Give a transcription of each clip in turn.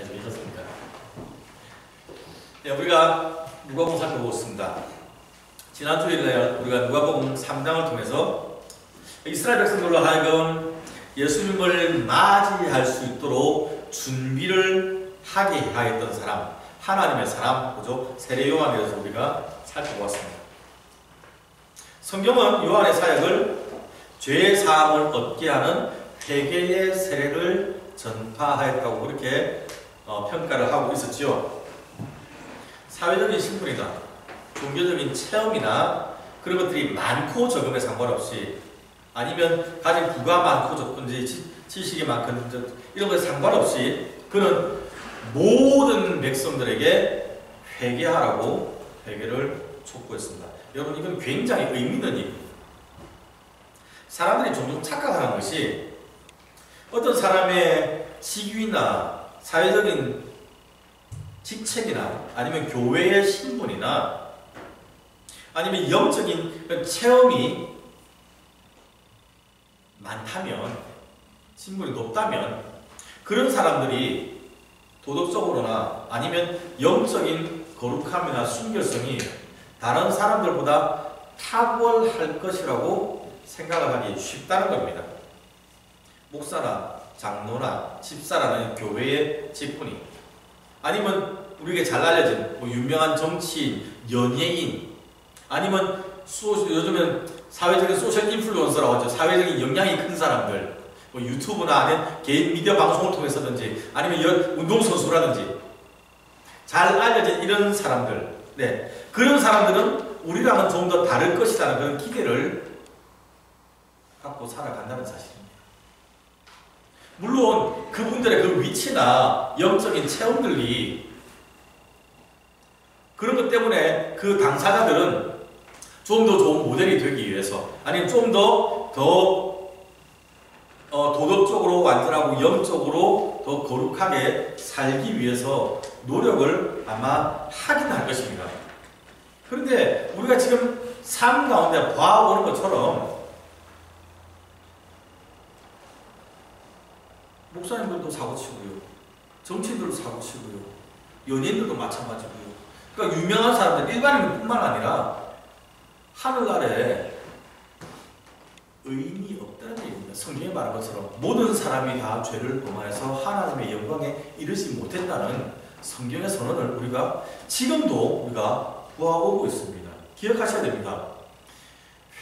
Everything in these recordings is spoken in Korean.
되셨습니까? 네, 우리가 누가복음 살펴보고 있습니다. 지난 주일에 우리가 누가복음 3장을 통해서 이스라엘 백성들로 하여금 예수님을 맞이할 수 있도록 준비를 하게 하였던 사람, 하나님의 사람, 그죠? 세례 요한에 대해서 우리가 살펴보았습니다. 성경은 요한의 사역을 죄 사함을 얻게 하는 회개의 세례를 전파하였다고 그렇게 평가를 하고 있었지요. 사회적인 신분이나 종교적인 체험이나 그런 것들이 많고 적음에 상관없이, 아니면 가진 부가 많고 적든지 지식이 많든지 이런 것에 상관없이 그는 모든 백성들에게 회개하라고 회개를 촉구했습니다. 여러분, 이건 굉장히 의미 있는 일입니다. 사람들이 종종 착각하는 것이 어떤 사람의 직위나 사회적인 직책이나 아니면 교회의 신분이나 아니면 영적인 체험이 많다면, 신분이 높다면 그런 사람들이 도덕적으로나 아니면 영적인 거룩함이나 순결성이 다른 사람들보다 탁월할 것이라고 생각을 하기 쉽다는 겁니다. 목사나 장로나 집사라는 교회의 직분이, 아니면 우리에게 잘 알려진 유명한 정치인, 연예인, 아니면 요즘은 사회적인 소셜 인플루언서라고 하죠. 사회적인 영향이 큰 사람들, 유튜브나 아니면 개인 미디어 방송을 통해서든지 아니면 운동선수라든지 잘 알려진 이런 사람들, 네, 그런 사람들은 우리랑은 좀 더 다를 것이라는 그런 기대를 갖고 살아간다는 사실입니다. 물론 그분들의 그 위치나 영적인 체험들이 그런 것 때문에 그 당사자들은 좀 더 좋은 모델이 되기 위해서, 아니면 좀 더 도덕적으로 완전하고 영적으로 더 거룩하게 살기 위해서 노력을 아마 하긴 할 것입니다. 그런데 우리가 지금 삶 가운데 봐오는 것처럼 목사님들도 사고치고요, 정치인들도 사고치고요, 연예인들도 마찬가지고요. 그러니까 유명한 사람들, 일반인뿐만 아니라 하늘나라에 의인이 없다는 얘기입니다. 성경에 말한 것처럼 모든 사람이 다 죄를 범하여서 하나님의 영광에 이르지 못했다는 성경의 선언을 우리가 지금도 우리가 보아오고 있습니다. 기억하셔야 됩니다.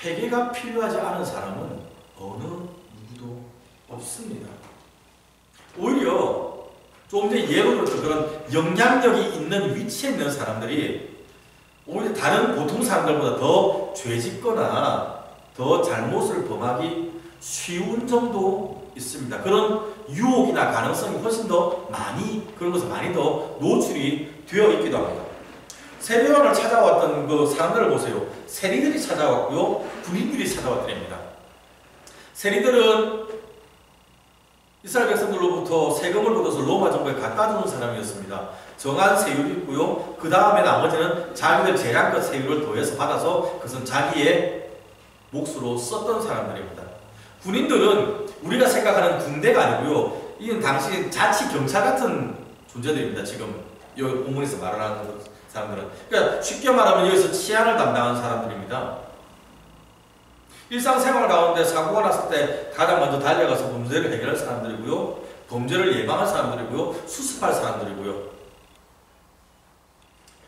회개가 필요하지 않은 사람은 어느 누구도 없습니다. 오히려 조금 전에 예로 들었던 그런 영향력이 있는 위치에 있는 사람들이 오히려 다른 보통 사람들보다 더 죄짓거나 더 잘못을 범하기 쉬운 정도 있습니다. 그런 유혹이나 가능성이 훨씬 더 많이, 그런 것에 많이 더 노출이 되어 있기도 합니다. 세례요한을 찾아왔던 그 사람들을 보세요. 세리들이 찾아왔고요, 군인들이 찾아왔답니다. 세리들은 이스라엘 백성들로부터 세금을 받아서 로마 정부에 갖다 주는 사람이었습니다. 정한 세율이 있고요, 그 다음에 나머지는 자기들 재량껏 세율을 더해서 받아서 그것은 자기의 몫으로 썼던 사람들입니다. 군인들은 우리가 생각하는 군대가 아니고요, 이건 당시 자치 경찰 같은 존재들입니다. 지금 여기 본문에서 말하는 사람들은, 그러니까 쉽게 말하면 여기서 치안을 담당하는 사람들입니다. 일상생활 가운데 사고가 났을 때 가장 먼저 달려가서 범죄를 해결할 사람들이고요, 범죄를 예방할 사람들이고요, 수습할 사람들이고요.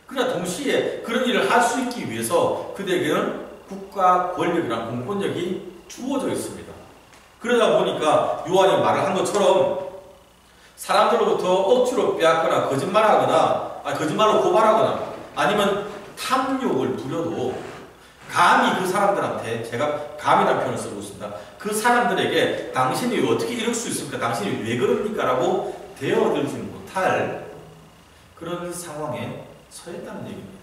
그러나 동시에 그런 일을 할 수 있기 위해서 그들에게는 국가 권력이란 공권력이 주어져 있습니다. 그러다 보니까 요한이 말을 한 것처럼 사람들로부터 억지로 빼앗거나 거짓말로 고발하거나 아니면 탐욕을 부려도 감히 그 사람들한테, 제가 감이라는 표현을 쓰고 있습니다, 그 사람들에게 당신이 어떻게 이럴 수 있습니까? 당신이 왜 그럽니까? 라고 대어들지 못할 그런 상황에 처했다는 얘기입니다.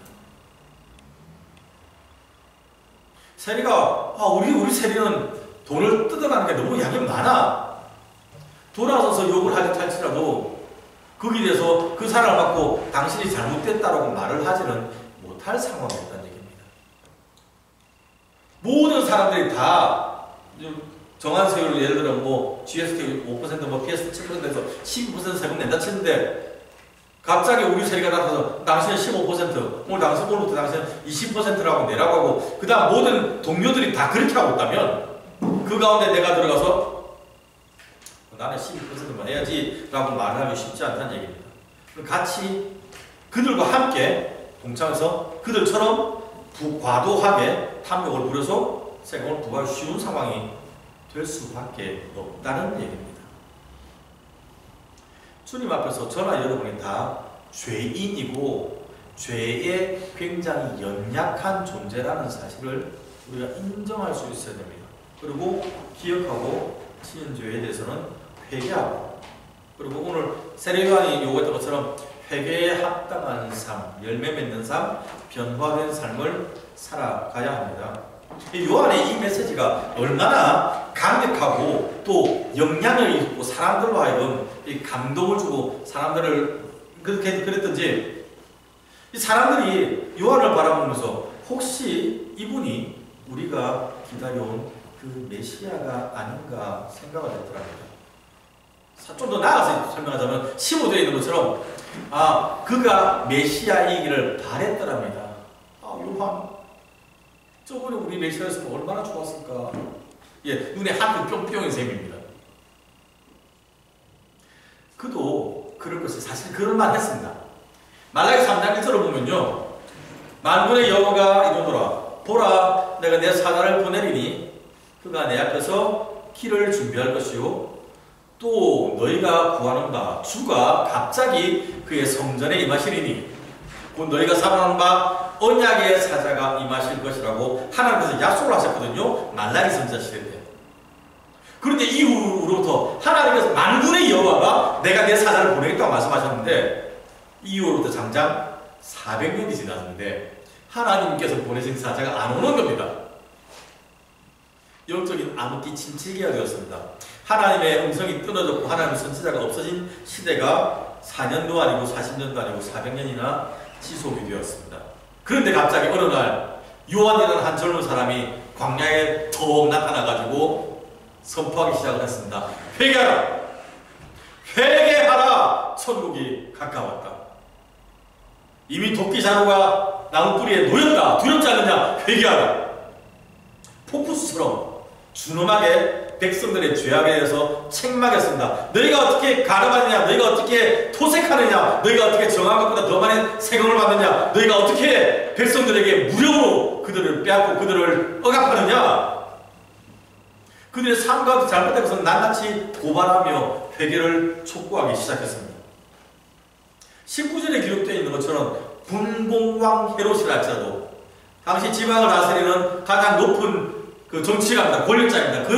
세리가 우리 세리는 돈을 뜯어가는 게 너무 양이 많아, 돌아서서 욕을 할지라도 거기에 대해서 그 사랑을 받고 당신이 잘못됐다라고 말을 하지는 못할 상황이었다는 얘기입니다. 모든 사람들이 다 정한 세율을 예를 들어 GST 5%, PS 7%에서 12% 세금 낸다 치는데 갑자기 우리 세리가 나타나서 당신은 15%, 오늘부터 당신은 20%라고 내라고 하고, 그 다음 모든 동료들이 다 그렇게 하고 있다면, 그 가운데 내가 들어가서 나는 12%만 해야지 라고 말하기 쉽지 않다는 얘기입니다. 같이 그들과 함께 동참해서 그들처럼 과도하게 탐욕을 부려서 세금을 부과하기 쉬운 상황이 될 수밖에 없다는 얘기입니다. 주님 앞에서 저나 여러분이 다 죄인이고 죄에 굉장히 연약한 존재라는 사실을 우리가 인정할 수 있어야 됩니다. 그리고 기억하고 신인죄에 대해서는 회개하고, 그리고 오늘 세례요한이 요구했던 것처럼 회개에 합당한 삶, 열매 맺는 삶, 변화된 삶을 살아가야 합니다. 요한의 이 메시지가 얼마나 강력하고 또 영향을 있고 사람들로 하여금 이 감동을 주고 사람들을 그렇게 그랬던지, 이 사람들이 요한을 바라보면서 혹시 이분이 우리가 기다려온 그 메시아가 아닌가 생각을 했더랍니다. 좀 더 나아가서 설명하자면 15절에 있는 것처럼 그가 메시아이기를 바랬더랍니다. 요한, 저번에 우리 메시아였으면 얼마나 좋았을까. 눈에 하늘이 뿅뿅인 셈입니다. 그도 그럴 것이 사실 그럴만 했습니다. 말라기 3장 1절을 보면요, 만군의 여호와가 이르노라, 보라 내가 내 사자를 보내리니 그가 내 앞에서 길을 준비할 것이요 또 너희가 구하는 바 주가 갑자기 그의 성전에 임하시리니 곧 너희가 사랑하는 바 언약의 사자가 임하실 것이라고 하나님께서 약속을 하셨거든요. 말라기 선지자 시대 때. 그런데 이후로부터 하나님께서 만군의 여호와가 내가 내 사자를 보내겠다고 말씀하셨는데, 이후로부터 장장 400년이 지났는데 하나님께서 보내신 사자가 안 오는 겁니다. 영적인 암흑기 침체기가 되었습니다. 하나님의 음성이 끊어졌고 하나님의 선지자가 없어진 시대가 4년도 아니고 40년도 아니고 400년이나 지속이 되었습니다. 그런데 갑자기 어느 날 요한이라는 한 젊은 사람이 광야에 턱 나타나가지고 선포하기 시작을 했습니다. 회개하라! 회개하라! 천국이 가까웠다. 이미 도끼 자루가 나무 뿌리에 놓였다. 두렵지 않느냐? 회개하라! 폭포수처럼 준엄하게 백성들의 죄악에 대해서 책망했습니다. 너희가 어떻게 가늠하느냐? 너희가 어떻게 토색하느냐? 너희가 어떻게 정한 것보다 더 많은 세금을 받느냐? 너희가 어떻게 백성들에게 무력으로 그들을 빼앗고 그들을 억압하느냐? 그들의 삶과 잘못된 것은 낱낱이 고발하며 회개를 촉구하기 시작했습니다. 19절에 기록되어 있는 것처럼 분봉왕 헤롯이라 할지라도 당시 지방을 다스리는 가장 높은 그 정치가입니다. 권력자입니다.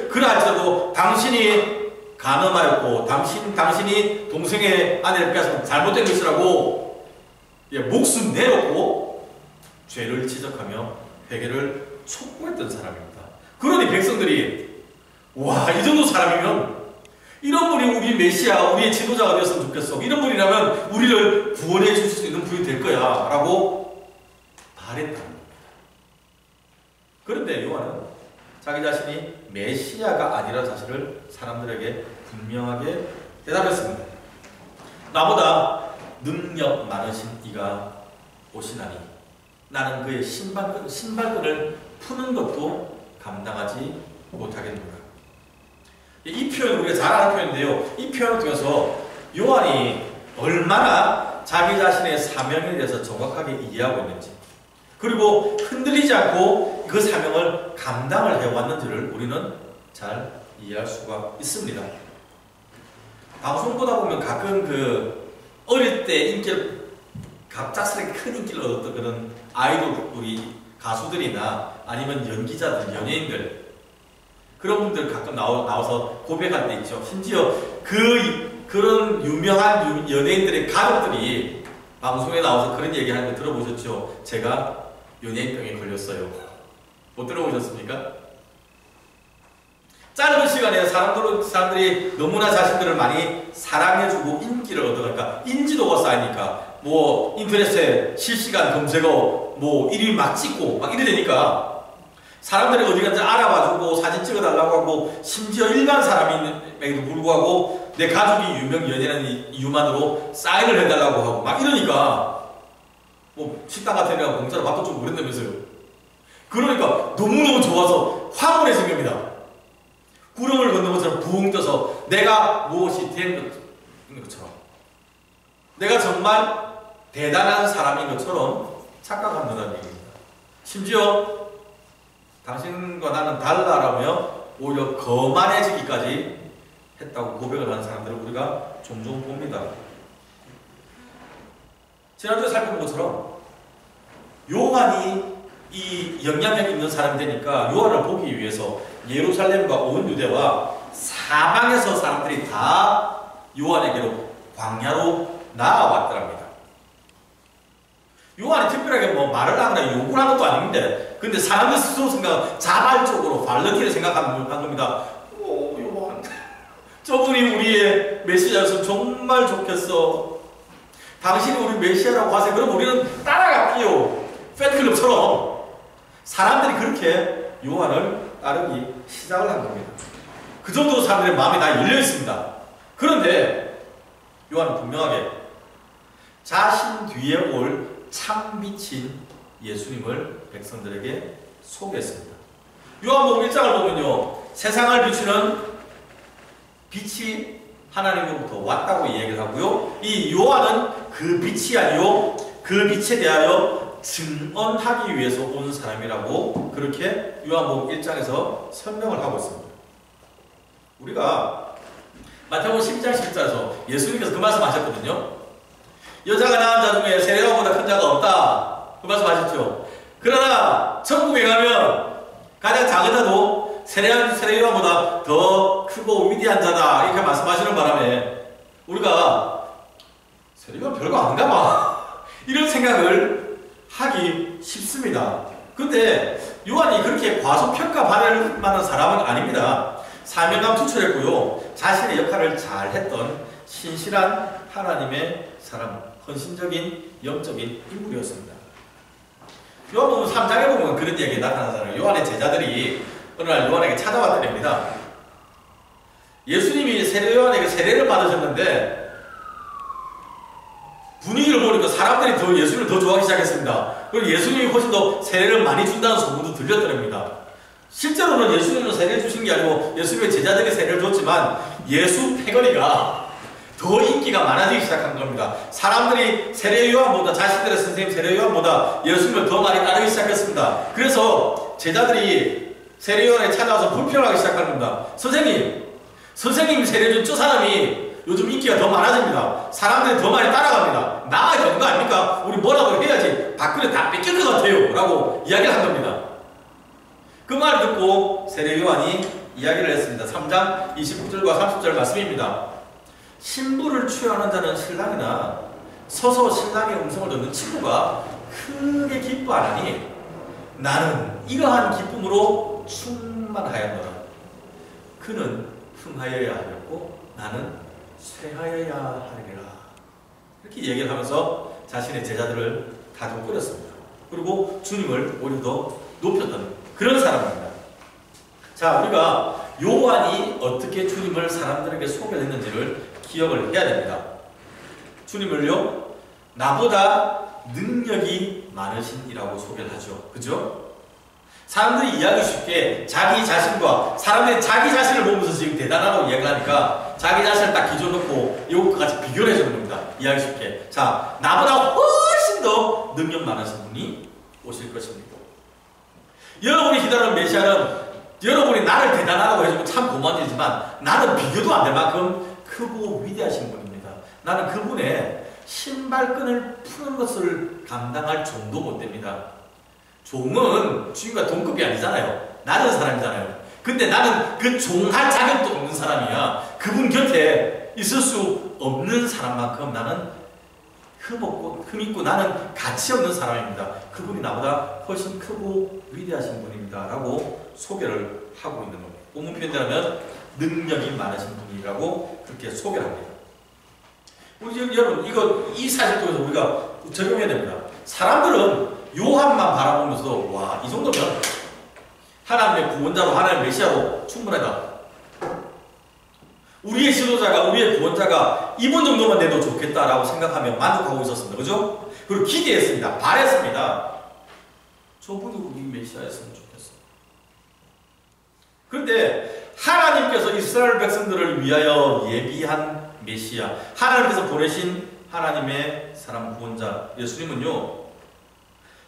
그라 할지라도 당신이 간음하였고 당신이 동생의 아내를 빼앗은 잘못된 것이라고 목숨 내놓고 죄를 지적하며 회개를 촉구했던 사람입니다. 그러니 백성들이 와, 이 정도 사람이면 이런 분이 우리 메시아, 우리의 지도자가 되었으면 좋겠어. 이런 분이라면 우리를 구원해 주실 수 있는 분이 될 거야 라고 바랬다는 겁니다. 그런데 요한은 자기 자신이 메시아가 아니라는 사실을 사람들에게 분명하게 대답했습니다. 나보다 능력 많으신 이가 오시나니 나는 그의 신발끈을 푸는 것도 감당하지 못하겠노라. 이 표현 우리가 잘 아는 표현인데요. 이 표현을 통해서 요한이 얼마나 자기 자신의 사명에 대해서 정확하게 이해하고 있는지, 그리고 흔들리지 않고 그 사명을 감당을 해왔는지를 우리는 잘 이해할 수가 있습니다. 방송 보다 보면 가끔 어릴 때 인기를 갑작스럽게 큰 인기를 얻었던 그런 아이돌 우리 가수들이나 아니면 연기자들, 연예인들, 그런 분들 가끔 나와서 고백할 때 있죠. 심지어 그런 유명한 연예인들의 가족들이 방송에 나와서 그런 얘기하는 거 들어보셨죠? 제가 연예인병에 걸렸어요. 못 들어보셨습니까? 짧은 시간에 사람들이 너무나 자신들을 많이 사랑해주고 인기를 얻어가니까 인지도가 쌓이니까 인터넷에 실시간 검색어 1위 막 찍고 막 이래 되니까 사람들이 어디 간지 알아봐주고 사진 찍어달라고 하고, 심지어 일반 사람임에도 불구하고 내 가족이 유명 연예인이라는 이유만으로 사인을 해달라고 하고 막 이러니까 뭐 식당 같은 데가 공짜로 밥도 좀 그랬다면서요. 그러니까 너무너무 좋아서 황홀해 생깁니다. 구름을 걷는 것처럼 붕 떠서 내가 무엇이 된 것처럼, 내가 정말 대단한 사람인 것처럼 착각한다는 얘기입니다. 심지어 당신과 나는 달라라며 오히려 거만해지기까지 했다고 고백을 하는 사람들을 우리가 종종 봅니다. 지난주에 살펴본 것처럼 요한이 이 영향력 있는 사람이 되니까 요한을 보기 위해서 예루살렘과 온 유대와 사방에서 사람들이 다 요한에게로 광야로 나아왔더랍니다. 요한이 특별하게 뭐 말을 하거나 요구를 한 것도 아닌데, 근데 사람들 스스로 생각은 자발적으로 발르티를 생각한 겁니다. 오, 요한, 저분이 우리의 메시아였으면 정말 좋겠어. 당신이 우리 메시아라고 하세요. 그럼 우리는 따라갈게요. 팬클럽처럼. 사람들이 그렇게 요한을 따르기 시작을 한 겁니다. 그 정도로 사람들의 마음이 다 열려 있습니다. 그런데 요한은 분명하게 자신 뒤에 올 참빛인 예수님을 백성들에게 소개했습니다. 요한복음 1장을 보면요, 세상을 비추는 빛이 하나님으로부터 왔다고 얘기를 하고요, 이 요한은 그 빛이 아니요 그 빛에 대하여 증언하기 위해서 온 사람이라고 그렇게 요한복음 1장에서 설명을 하고 있습니다. 우리가 마태복음 10장 10절에서 예수님께서 그 말씀 하셨거든요. 여자가 낳은 자 중에 세례요한보다 큰 자가 없다, 그 말씀 하셨죠. 그러나 천국에 가면 가장 작은 자도 세례요한보다 더 크고 위대한 자다, 이렇게 말씀하시는 바람에 우리가 세례요한 별거 아닌가 봐 이런 생각을 하기 쉽습니다. 근데 요한이 그렇게 과소평가받을 만한 사람은 아닙니다. 사명감 투철했고요, 자신의 역할을 잘했던 신실한 하나님의 사람, 헌신적인 영적인 인물이었습니다. 요한복음 3장에 보면 그런 얘기가 나타나잖아요. 요한의 제자들이 어느 날 요한에게 찾아왔더랍니다. 예수님이 요한에게 세례를 받으셨는데 분위기를 보니까 사람들이 더 예수님을 더 좋아하기 시작했습니다. 그리고 예수님이 훨씬 더 세례를 많이 준다는 소문도 들렸더랍니다. 실제로는 예수님은 세례를 주신 게 아니고 예수님의 제자들이 세례를 줬지만 예수 패거리가 더 인기가 많아지기 시작한 겁니다. 사람들이 세례 요한보다, 자신들의 선생님 세례 요한보다 예수님을 더 많이 따르기 시작했습니다. 그래서 제자들이 세례 요한에 찾아와서 불평하기 시작한 겁니다. 선생님 세례 준 저 사람이 요즘 인기가 더 많아집니다. 사람들이 더 많이 따라갑니다. 나아야 되는 거 아닙니까? 우리 뭐라고 해야지 밖으로 다 뺏길 것 같아요 라고 이야기를 한 겁니다. 그 말을 듣고 세례 요한이 이야기를 했습니다. 3장 29절과 30절 말씀입니다. 신부를 취하는 자는 신랑이나 서서 신랑의 음성을 듣는 친구가 크게 기뻐하나니 나는 이러한 기쁨으로 충만하였노라. 그는 흥하여야 하였고 나는 쇠하여야 하리라. 이렇게 얘기를 하면서 자신의 제자들을 다독거렸습니다. 그리고 주님을 오히려 더 높였던 그런 사람입니다. 자, 우리가 요한이 어떻게 주님을 사람들에게 소개를 했는지를 기억을 해야 됩니다. 주님을요, 나보다 능력이 많으신이라고 소개를 하죠. 그죠? 사람들이 이해하기 쉽게 자기 자신과, 사람들이 자기 자신을 보면서 지금 대단하다고 이야기하니까 자기 자신을 딱 기준 놓고 이것과 같이 비교를 해주는 겁니다. 이해하기 쉽게. 자, 나보다 훨씬 더 능력 많으신 분이 오실 것입니다. 여러분이 기다리는 메시아는 여러분이 나를 대단하다고 해주면 참 고마워지지만 나는 비교도 안 될 만큼 크고 위대하신 분입니다. 나는 그분의 신발끈을 푸는 것을 감당할 정도 못 됩니다. 종은 주인과 동급이 아니잖아요. 낮은 사람이잖아요. 근데 나는 그 종할 자격도 없는 사람이야. 그분 곁에 있을 수 없는 사람만큼 나는 흠있고 나는 가치 없는 사람입니다. 그분이 나보다 훨씬 크고 위대하신 분입니다. 라고 소개를 하고 있는 겁니다. 본문 표현대로는 능력이 많으신 분이라고 그렇게 소개를 합니다. 우리 여러분, 이 사실 통해서 우리가 적용해야 됩니다. 사람들은 요한만 바라보면서 와, 이 정도면 하나님의 구원자로, 하나님의 메시아로 충분하다. 우리의 지도자가, 우리의 구원자가 이번 정도만 돼도 좋겠다라고 생각하며 만족하고 있었습니다. 그죠? 그리고 기대했습니다. 바랬습니다. 저분이 우리 메시아였으면 좋겠어. 그런데 하나님께서 이스라엘 백성들을 위하여 예비한 메시아, 하나님께서 보내신 하나님의 사람 구원자 예수님은요,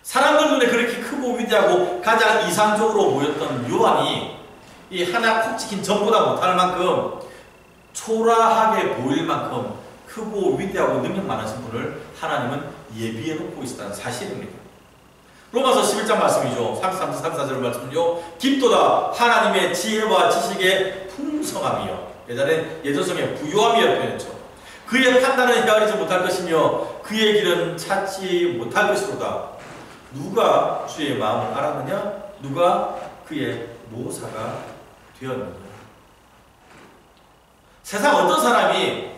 사람들 눈에 그렇게 크고 위대하고 가장 이상적으로 보였던 요한이 이 하나 콕 찍힌 점보다 못할 만큼 초라하게 보일 만큼 크고 위대하고 능력 많으신 분을 하나님은 예비해 놓고 있었다는 사실입니다. 로마서 11장 말씀이죠. 33절 34절 말씀은요, 깊도다 하나님의 지혜와 지식의 풍성함이요, 예전성의 부요함이라 표현했죠. 그의 판단은 헤아리지 못할 것이며 그의 길은 찾지 못할 것이로다. 누가 주의 마음을 알았느냐? 누가 그의 모사가 되었느냐? 세상 어떤 사람이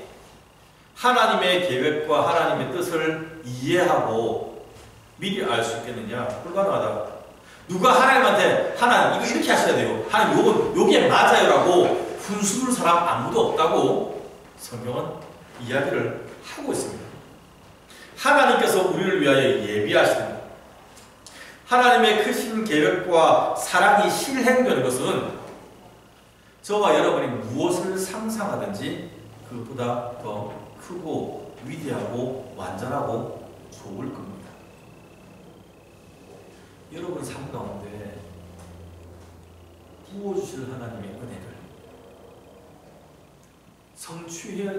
하나님의 계획과 하나님의 뜻을 이해하고 미리 알 수 있겠느냐? 불가능하다. 누가 하나님한테 하나님 이거 이렇게 하셔야 돼요, 하나님 요게 맞아요 라고 훈수를 사람 아무도 없다고 성경은 이야기를 하고 있습니다. 하나님께서 우리를 위하여 예비하십니다. 하나님의 크신 계획과 사랑이 실행되는 것은 저와 여러분이 무엇을 상상하든지 그것보다 더 크고 위대하고 완전하고 좋을 겁니다. 여러분 삶 가운데 부어주실 하나님의 은혜를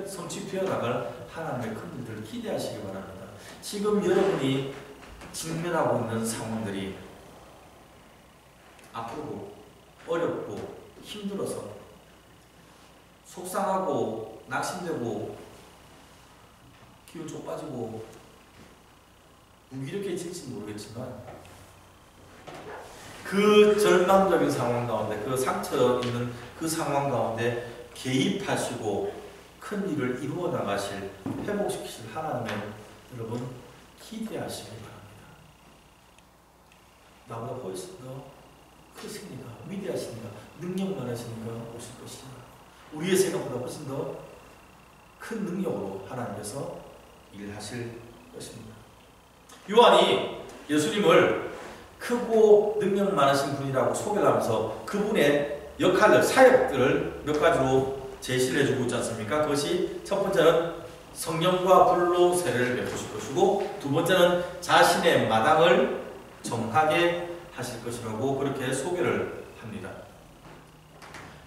성취되어 나갈 하나님의 큰 일들을 기대하시기 바랍니다. 지금 여러분이 직면하고 있는 상황들이 아프고 어렵고 힘들어서 속상하고 낙심되고 기운 쪽 빠지고 무기력해질지 모르겠지만 그 절망적인 상황 가운데, 그 상처 있는 그 상황 가운데 개입하시고 큰 일을 이루어 나가실, 회복시키실 하나님의 여러분 기대하시기 바랍니다. 나보다 훨씬 더 크시니까, 위대하시니까, 능력 많으시니까 오실 것이다. 우리의 생각보다 훨씬 더 큰 능력으로 하나님께서 일하실 것입니다. 요한이 예수님을 크고 능력 많으신 분이라고 소개를 하면서 그분의 역할들, 사역들을 몇 가지로 제시를 해주고 있지 않습니까? 그것이 첫 번째는 성령과 불로 세례를 베푸실 것이고, 두 번째는 자신의 마당을 정하게 하실 것이라고 그렇게 소개를 합니다.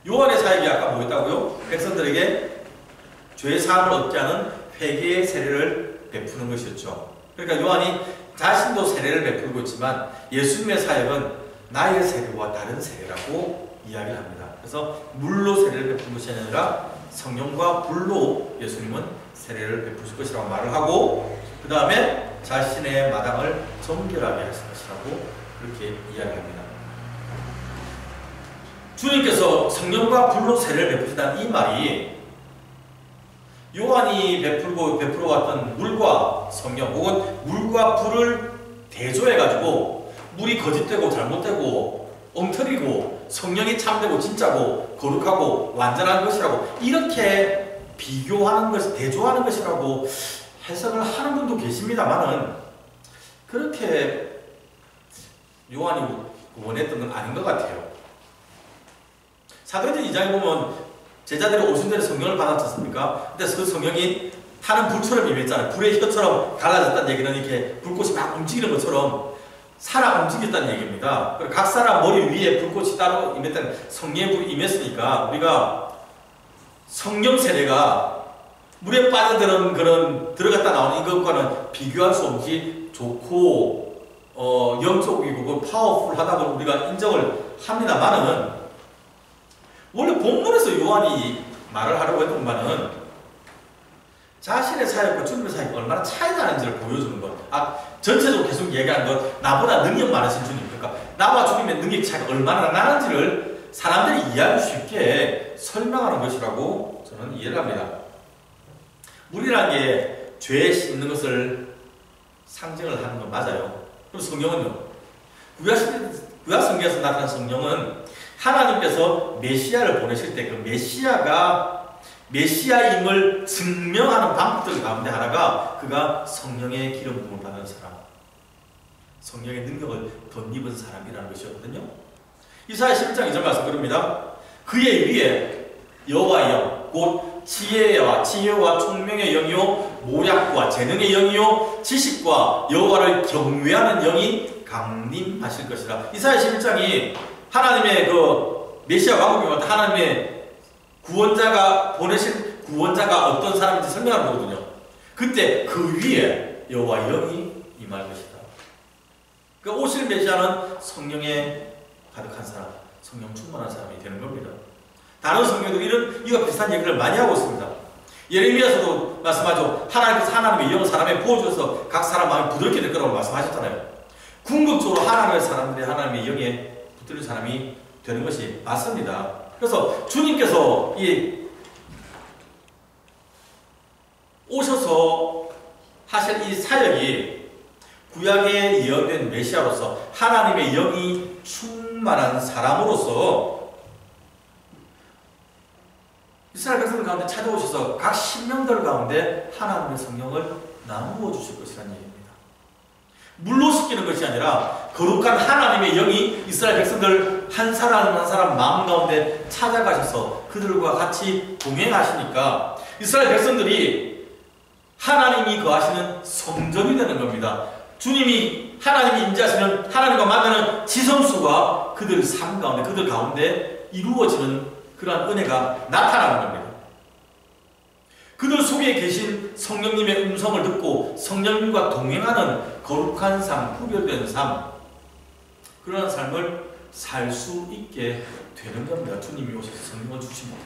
요한의 사역이 아까 뭐였다고요? 백성들에게 죄 사함을 얻게 하는 회개의 세례를 베푸는 것이었죠. 그러니까 요한이 자신도 세례를 베풀고 있지만 예수님의 사역은 나의 세례와 다른 세례라고 이야기를 합니다. 그래서 물로 세례를 베푸는 것이 아니라 성령과 불로 예수님은 세례를 베푸실 것이라고 말을 하고, 그 다음에 자신의 마당을 정결하게 하실 것이라고 그렇게 이야기합니다. 주님께서 성령과 불로 세례를 베푸시다는 이 말이 요한이 베풀어 왔던 물과 성령 혹은 물과 불을 대조해가지고 물이 거짓되고 잘못되고 엉터리고 성령이 참되고 진짜고 거룩하고 완전한 것이라고 이렇게 비교하는 것, 대조하는 것이라고 해석을 하는 분도 계십니다만은 그렇게 요한이 원했던 건 아닌 것 같아요. 사도행전 2장에 보면 제자들이 오순 전에 성령을 받았지 않습니까? 근데 그 성령이 타는 불처럼 임했잖아요. 불의 혀처럼 갈라졌다는 얘기는 이렇게 불꽃이 막 움직이는 것처럼 살아 움직였다는 얘기입니다. 각 사람 머리 위에 불꽃이 따로 임했다는, 성령의 불이 임했으니까 우리가 성령 세례가 물에 빠져드는 그런 들어갔다 나오는 이것과는 비교할 수 없이 좋고 영적이고 파워풀하다고 우리가 인정을 합니다만은, 원래 본문에서 요한이 말을 하려고 했던 바는 자신의 사역과 주님의 사역이 얼마나 차이 나는지를 보여주는 것. 전체적으로 계속 얘기하는 것, 나보다 능력 많으신 주님, 그러니까 나와 주님의 능력 차이가 얼마나 나는지를 사람들이 이해할 수 있게 설명하는 것이라고 저는 이해를 합니다. 물이라는 게 죄에 씻는 것을 상징을 하는 건 맞아요. 그리고 성령은요, 구약 성경에서 나타난 성령은 하나님께서 메시아를 보내실 때 그 메시아가 메시아임을 증명하는 방법들 가운데 하나가 그가 성령의 기름 부음을 받은 사람, 성령의 능력을 덧입은 사람이라는 것이었거든요. 이사야 11장 2절 말씀 그럽니다. 그의 위에 여호와의 영, 곧 지혜와 총명의 영이요 모략과 재능의 영이요 지식과 여호와를 경외하는 영이 강림하실 것이라. 이사야 11장이 하나님의 그 메시아 왕국이 하나님의 구원자가 보내신 구원자가 어떤 사람인지 설명하는 거거든요. 그때 그 위에 여호와 영이 임할 것이다. 그 오실 메시아는 성령에 가득한 사람, 성령 충만한 사람이 되는 겁니다. 다른 성경도 이와 비슷한 얘기를 많이 하고 있습니다. 예레미야서도 말씀하죠. 하나님께서 하나님의 영을 사람에 부어주셔서 각 사람 마음이 부드럽게 될 거라고 말씀하셨잖아요. 궁극적으로 하나님의 사람들이 하나님의 영에 붙들린 사람이 되는 것이 맞습니다. 그래서 주님께서 오셔서 하실 이 사역이 구약에 예언된 메시아로서 하나님의 영이 충만한 사람으로서 이스라엘 백성들 가운데 찾아오셔서 각 신명들 가운데 하나님의 성령을 나누어 주실 것이라는 얘기입니다. 물로 씻기는 것이 아니라 거룩한 하나님의 영이 이스라엘 백성들 한 사람 한 사람 마음 가운데 찾아가셔서 그들과 같이 동행하시니까 이스라엘 백성들이 하나님이 거하시는 성전이 되는 겁니다. 주님이 하나님이 임재하시는 하나님과 만나는 지성수가 그들 삶 가운데 그들 가운데 이루어지는 그러한 은혜가 나타나는 겁니다. 그들 속에 계신 성령님의 음성을 듣고 성령님과 동행하는 거룩한 삶, 구별된 삶, 그러한 삶을 살 수 있게 되는 겁니다. 주님이 오셔서 성령을 주십니다.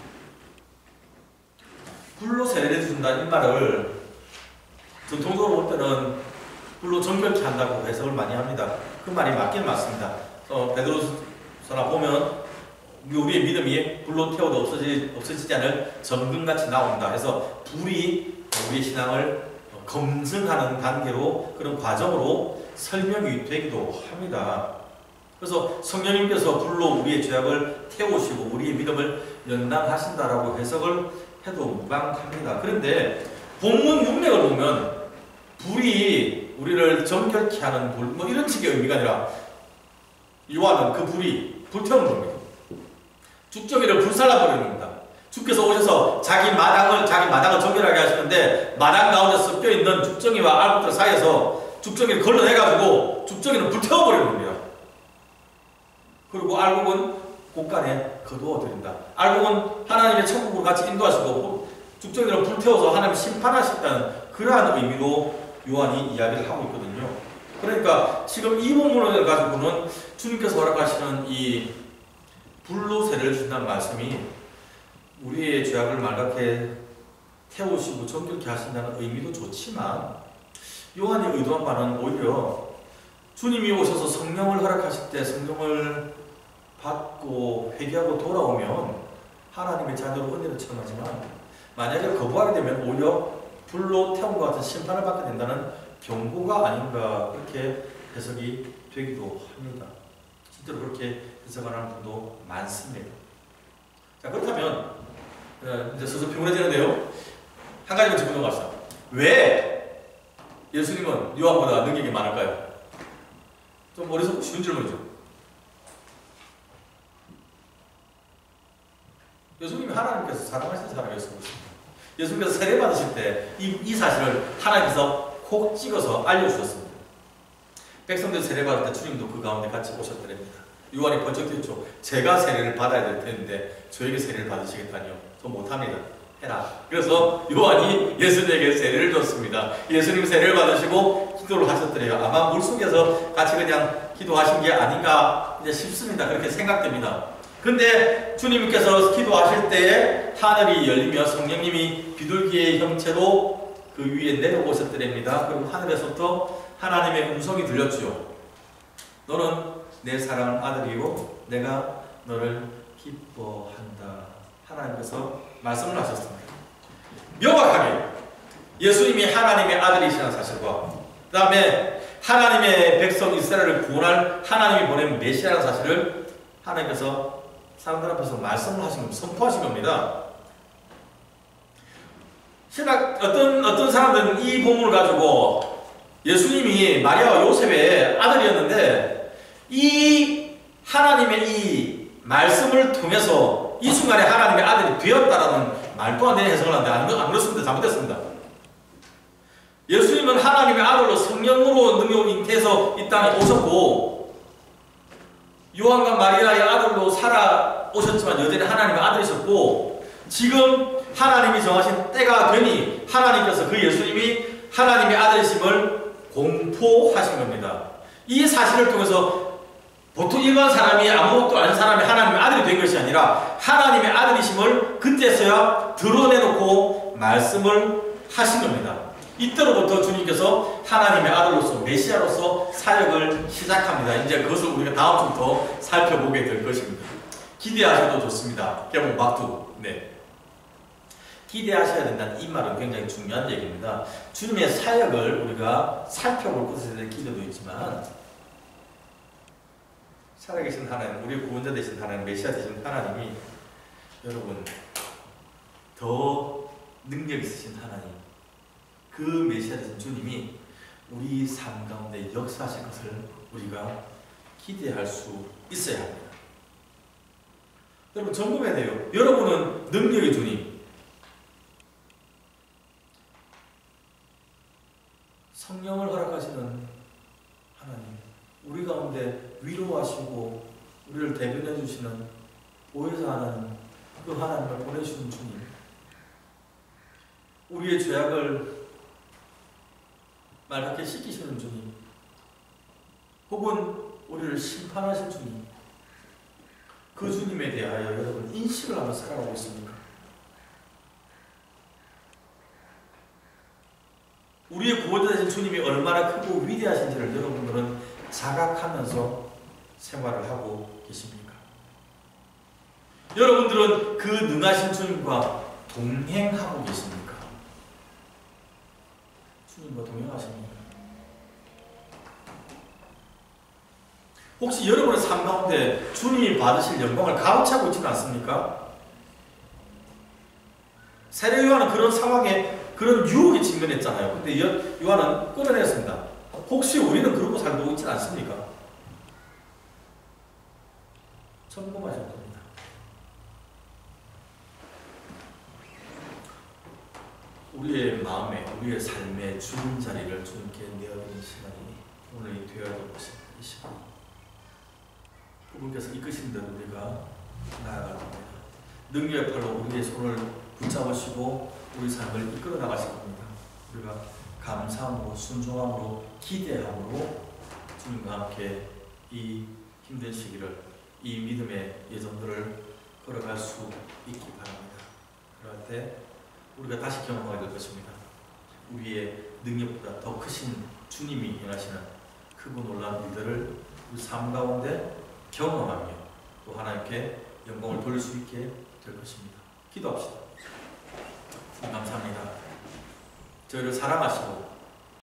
불로 세례를 준다는 이 말을 전통적으로 볼 때는 불로 정결케 한다고 해석을 많이 합니다. 그 말이 맞긴 맞습니다. 베드로서나 보면 우리의 믿음이 불로 태워도 없어지지 않을 정금같이 나온다 해서 불이 우리의 신앙을 검증하는 단계로 그런 과정으로 설명이 되기도 합니다. 그래서 성령님께서 불로 우리의 죄악을 태우시고 우리의 믿음을 연단하신다라고 해석을 해도 무방합니다. 그런데 본문 문맥을 보면 불이 우리를 정결케 하는 불, 뭐 이런 식의 의미가 아니라 요한은 그 불이 불태우는 겁니다. 죽정이를 불살라버리는 겁니다. 주께서 오셔서 자기 마당을 정결하게 하시는데 마당 가운데 섞여 있는 죽정이와 알곡들 사이에서 죽정이를 걸러내가지고 죽정이는 불태워버리는 겁니다. 그리고 알곡은 곳간에 거두어드린다. 알곡은 하나님의 천국으로 같이 인도하시고 죽정이를 불태워서 하나님 심판하시다는 그러한 의미로 요한이 이야기를 하고 있거든요. 그러니까 지금 이 본문을 가지고는 주님께서 허락하시는 이 불로 세례를 준다는 말씀이 우리의 죄악을 말갛게 태우시고 정결케 하신다는 의미도 좋지만 요한이 의도한 바는 오히려 주님이 오셔서 성령을 허락하실 때 성령을 받고 회개하고 돌아오면 하나님의 자녀로 은혜를 체험하지만 만약에 거부하게 되면 오히려 불로 태움과 같은 심판을 받게 된다는 경고가 아닌가 그렇게 해석이 되기도 합니다. 실제로 그렇게 해석하는 분도 많습니다. 자, 그렇다면 이제 슬슬 피곤해지는데요. 한 가지만 짚고 넘어갑시다. 왜 예수님은 요한보다 능력이 많을까요? 좀 어리석고 쉬운 질문이죠. 예수님이 하나님께서 사랑하시는 사람이었습니다. 예수님께서 세례 받으실 때 이 사실을 하나님께서 콕 찍어서 알려주셨습니다. 백성들 세례 받을 때 주님도 그 가운데 같이 오셨더랍니다. 요한이 번쩍 뛰었죠. 제가 세례를 받아야 될 텐데 저에게 세례를 받으시겠다니요. 저 못합니다. 해라. 그래서 요한이 예수님에게 세례를 줬습니다. 예수님 세례를 받으시고 기도를 하셨더래요. 아마 물속에서 같이 그냥 기도하신 게 아닌가 이제 싶습니다. 그렇게 생각됩니다. 근데 주님께서 기도하실 때에 하늘이 열리며 성령님이 비둘기의 형체로 그 위에 내려오셨더랍니다. 그리고 하늘에서부터 하나님의 음성이 들렸죠. 너는 내 사랑하는 아들이요 내가 너를 기뻐한다. 하나님께서 말씀을 하셨습니다. 명확하게 예수님이 하나님의 아들이시라는 사실과 그 다음에 하나님의 백성 이스라엘을 구원할 하나님이 보낸 메시아라는 사실을 하나님께서 사람들 앞에서 말씀을 하신 겁니다. 선포하신 겁니다. 신학 어떤 사람들은 이 본문을 가지고 예수님이 마리아와 요셉의 아들이었는데 이 하나님의 이 말씀을 통해서 이 순간에 하나님의 아들이 되었다라는 말도 안 되는 해석을 하는데 안 그렇습니다. 잘못됐습니다. 예수님은 하나님의 아들로 성령으로 능력을 잉태해서 이 땅에 오셨고 요한과 마리아의 아들로 살아오셨지만 여전히 하나님의 아들이셨고 지금 하나님이 정하신 때가 되니 하나님께서 그 예수님이 하나님의 아들이심을 공포하신 겁니다. 이 사실을 통해서 보통 일반 사람이 아무것도 아닌 사람이 하나님의 아들이 된 것이 아니라 하나님의 아들이심을 그때서야 드러내놓고 말씀을 하신 겁니다. 이때로부터 주님께서 하나님의 아들로서 메시아로서 사역을 시작합니다. 이제 그것을 우리가 다음 주부터 살펴보게 될 것입니다. 기대하셔도 좋습니다. 개봉 막두. 네. 기대하셔야 된다는 이 말은 굉장히 중요한 얘기입니다. 주님의 사역을 우리가 살펴볼 것에 대한 기대도 있지만 살아계신 하나님, 우리 구원자 되신 하나님, 메시아 되신 하나님이 여러분 더 능력 있으신 하나님, 그 메시아 되신 주님이 우리 삶 가운데 역사하실 것을 우리가 기대할 수 있어야 합니다. 여러분 점검해야 돼요. 여러분은 능력의 주님, 성령을 허락하시는 하나님, 우리 가운데 위로하시고 우리를 대변해 주시는 보혜사 하나님, 그 하나님을 보내주시는 주님, 우리의 죄악을 맑게 씻기시는 주님, 혹은 우리를 심판하실 주님, 그 주님에 대하여 여러분 인식을 하며 살아가고 있습니까? 우리의 구원자 되신 주님이 얼마나 크고 위대하신지를 여러분들은 자각하면서 생활을 하고 계십니까? 여러분들은 그 능하신 주님과 동행하고 계십니까? 주님과 동행하십니까? 혹시 여러분의 삶 가운데 주님이 받으실 영광을 가로채고 있지는 않습니까? 세례 요한은 그런 상황에 그런 유혹에 직면했잖아요. 근데 요한은 끌어냈습니다. 혹시 우리는 그러고 살고 있지는 않습니까? 점검하셔야 됩니다. 우리의 마음에, 우리의 삶의 주인 자리를 주님께 내어드리는 시간이 오늘이 되어야 될 것입니다. 이 시간. 그분께서 이끄신 대로 우리가 나아갈 겁니다. 능력의 팔로 우리의 손을 붙잡으시고 우리 삶을 이끌어 나가실 겁니다. 우리가 감사함으로, 순종함으로, 기대함으로 주님과 함께 이 힘든 시기를, 이 믿음의 예정들을 걸어갈 수 있기 바랍니다. 그럴 때 우리가 다시 경험하게 될 것입니다. 우리의 능력보다 더 크신 주님이 행하시는 크고 놀라운 일들을 우리 삶 가운데 경험하며 또 하나님께 영광을 돌릴 수 있게 될 것입니다. 기도합시다. 감사합니다. 저희를 사랑하시고